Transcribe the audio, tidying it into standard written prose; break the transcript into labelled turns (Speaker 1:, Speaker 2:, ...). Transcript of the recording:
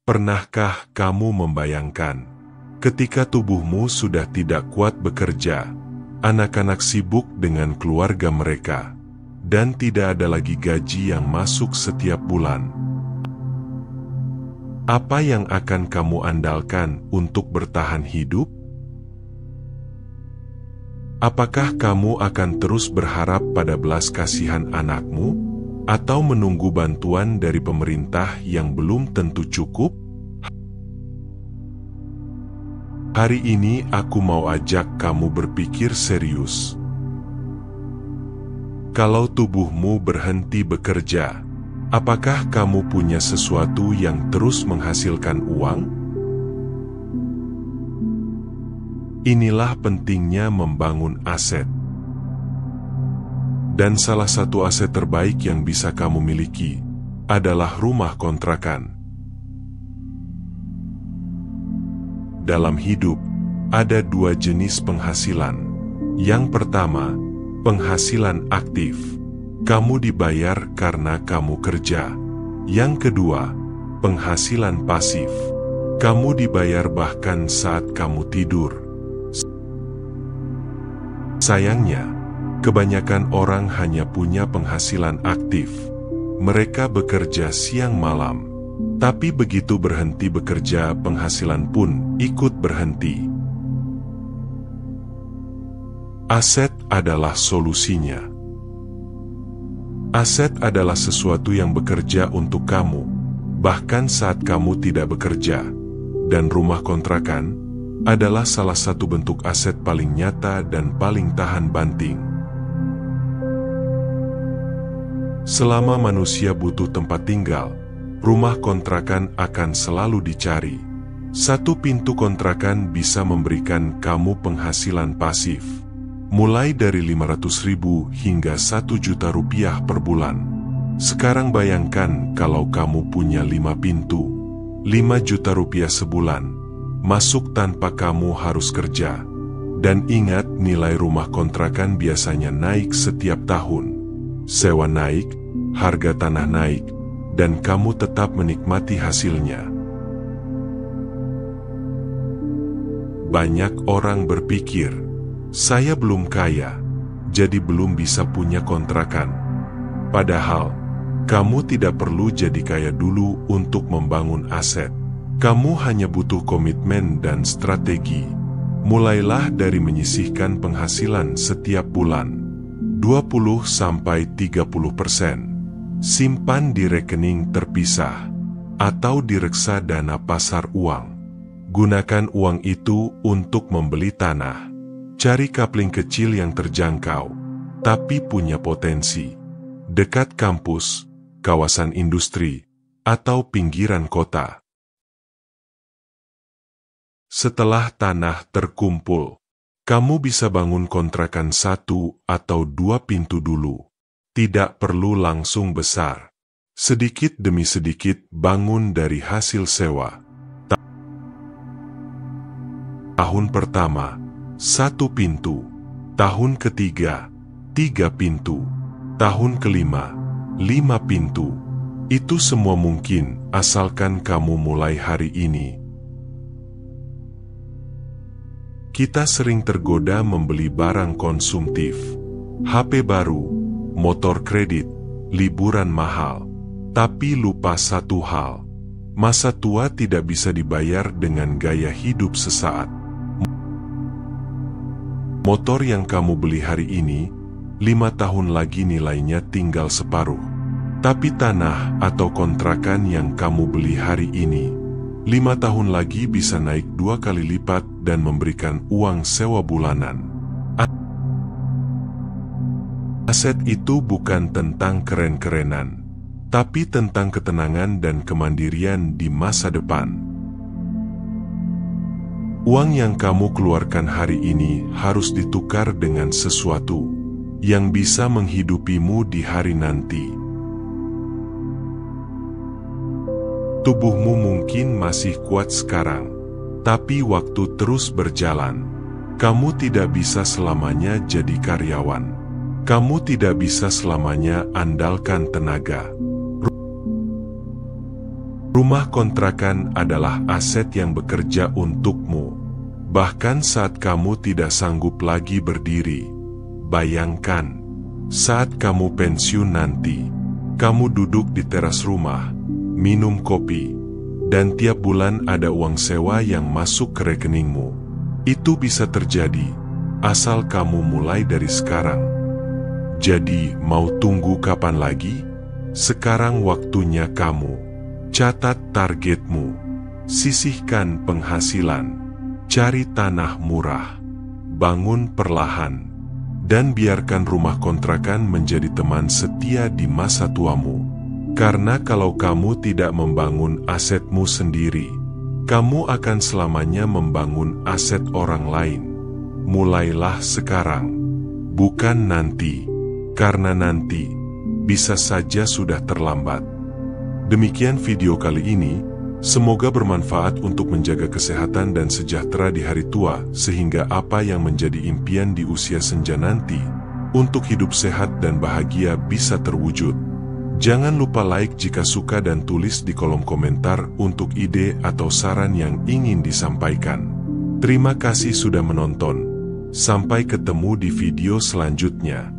Speaker 1: Pernahkah kamu membayangkan, ketika tubuhmu sudah tidak kuat bekerja, anak-anak sibuk dengan keluarga mereka, dan tidak ada lagi gaji yang masuk setiap bulan? Apa yang akan kamu andalkan untuk bertahan hidup? Apakah kamu akan terus berharap pada belas kasihan anakmu? Atau menunggu bantuan dari pemerintah yang belum tentu cukup? Hari ini aku mau ajak kamu berpikir serius. Kalau tubuhmu berhenti bekerja, apakah kamu punya sesuatu yang terus menghasilkan uang? Inilah pentingnya membangun aset. Dan salah satu aset terbaik yang bisa kamu miliki adalah rumah kontrakan. Dalam hidup, ada dua jenis penghasilan. Yang pertama, penghasilan aktif. Kamu dibayar karena kamu kerja. Yang kedua, penghasilan pasif. Kamu dibayar bahkan saat kamu tidur. Sayangnya, kebanyakan orang hanya punya penghasilan aktif. Mereka bekerja siang malam, tapi begitu berhenti bekerja, penghasilan pun ikut berhenti. Aset adalah solusinya. Aset adalah sesuatu yang bekerja untuk kamu, bahkan saat kamu tidak bekerja. Dan rumah kontrakan adalah salah satu bentuk aset paling nyata dan paling tahan banting. Selama manusia butuh tempat tinggal, rumah kontrakan akan selalu dicari. Satu pintu kontrakan bisa memberikan kamu penghasilan pasif, mulai dari 500.000 hingga 1 juta rupiah per bulan. Sekarang bayangkan kalau kamu punya 5 pintu, 5 juta rupiah sebulan, masuk tanpa kamu harus kerja. Dan ingat, nilai rumah kontrakan biasanya naik setiap tahun. Sewa naik, harga tanah naik, dan kamu tetap menikmati hasilnya. Banyak orang berpikir, saya belum kaya, jadi belum bisa punya kontrakan. Padahal, kamu tidak perlu jadi kaya dulu untuk membangun aset. Kamu hanya butuh komitmen dan strategi. Mulailah dari menyisihkan penghasilan setiap bulan. 20-30%. Simpan di rekening terpisah atau di reksadana pasar uang. Gunakan uang itu untuk membeli tanah. Cari kapling kecil yang terjangkau, tapi punya potensi. Dekat kampus, kawasan industri, atau pinggiran kota. Setelah tanah terkumpul, kamu bisa bangun kontrakan 1 atau 2 pintu dulu. Tidak perlu langsung besar. Sedikit demi sedikit bangun dari hasil sewa. Tahun pertama, 1 pintu. Tahun ketiga, 3 pintu. Tahun kelima, 5 pintu. Itu semua mungkin, asalkan kamu mulai hari ini. Kita sering tergoda membeli barang konsumtif, HP baru, motor kredit, liburan mahal. Tapi lupa satu hal, masa tua tidak bisa dibayar dengan gaya hidup sesaat. Motor yang kamu beli hari ini, 5 tahun lagi nilainya tinggal separuh. Tapi tanah atau kontrakan yang kamu beli hari ini, 5 tahun lagi bisa naik 2 kali lipat dan memberikan uang sewa bulanan. Aset itu bukan tentang keren-kerenan, tapi tentang ketenangan dan kemandirian di masa depan. Uang yang kamu keluarkan hari ini harus ditukar dengan sesuatu yang bisa menghidupimu di hari nanti. Tubuhmu mungkin masih kuat sekarang, tapi waktu terus berjalan. Kamu tidak bisa selamanya jadi karyawan. Kamu tidak bisa selamanya andalkan tenaga. Rumah kontrakan adalah aset yang bekerja untukmu, bahkan saat kamu tidak sanggup lagi berdiri. Bayangkan, saat kamu pensiun nanti, kamu duduk di teras rumah, minum kopi, dan tiap bulan ada uang sewa yang masuk ke rekeningmu. Itu bisa terjadi, asal kamu mulai dari sekarang. Jadi, mau tunggu kapan lagi? Sekarang waktunya kamu. Catat targetmu, sisihkan penghasilan, cari tanah murah, bangun perlahan, dan biarkan rumah kontrakan menjadi teman setia di masa tuamu. Karena kalau kamu tidak membangun asetmu sendiri, kamu akan selamanya membangun aset orang lain. Mulailah sekarang, bukan nanti, karena nanti bisa saja sudah terlambat. Demikian video kali ini, semoga bermanfaat untuk menjaga kesehatan dan sejahtera di hari tua, sehingga apa yang menjadi impian di usia senja nanti, untuk hidup sehat dan bahagia bisa terwujud. Jangan lupa like jika suka dan tulis di kolom komentar untuk ide atau saran yang ingin disampaikan. Terima kasih sudah menonton. Sampai ketemu di video selanjutnya.